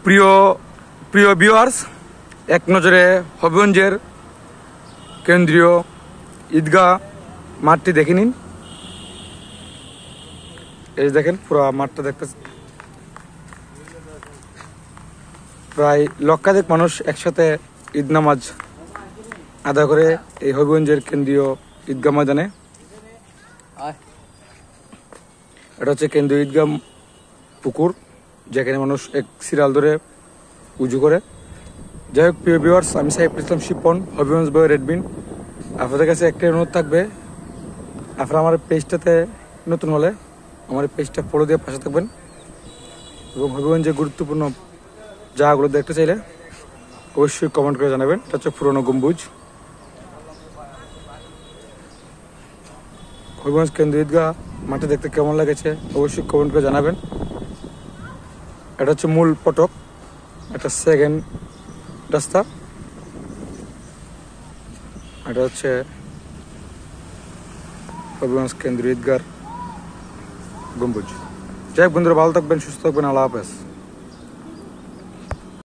প্রিয় প্রিয় ভিউয়ার্স, এক নজরে হবিগঞ্জের কেন্দ্রীয় ঈদগাহ মাঠটি দেখে নিন। এই দেখেন পুরো মাঠটা দেখতে প্রায় লক্ষাধিক মানুষ একসাথে ঈদ নামাজ আদায় করে এই হবিগঞ্জের কেন্দ্রীয় ঈদগাহ ময়দানে। এটা হচ্ছে কেন্দ্রীয় ঈদগাহ পুকুর, যেখানে মানুষ এক সিরিয়াল ধরে উজু করে। যাই হোক প্রিয় ভিউয়ার্স, আমি সাইফ ইসলাম শিপন, হবিগঞ্জ বয় রেডবিন। আপনাদের কাছে একটা অনুরোধ থাকবে, আপনারা আমার পেজটাতে নতুন হলে আমার পেজটা ফলো দিয়ে পাশে থাকবেন এবং হবিগঞ্জের গুরুত্বপূর্ণ জায়গাগুলো দেখতে চাইলে অবশ্যই কমেন্ট করে জানাবেন। এটা হচ্ছে পুরনো গম্বুজ। হবিগঞ্জ কেন্দ্রীয় ঈদগাহ মাঠে দেখতে কেমন লাগেছে অবশ্যই কমেন্ট করে জানাবেন। এটা হচ্ছে মূল ফটক, এটা সেকেন্ড রাস্তা। এটা হচ্ছে হবিগঞ্জ কেন্দ্রীয় ঈদগাহ গম্বুজ। যাই হোক বন্ধুরা, ভালো থাকবেন, সুস্থ থাকবেন, আল্লাহ হাফেজ।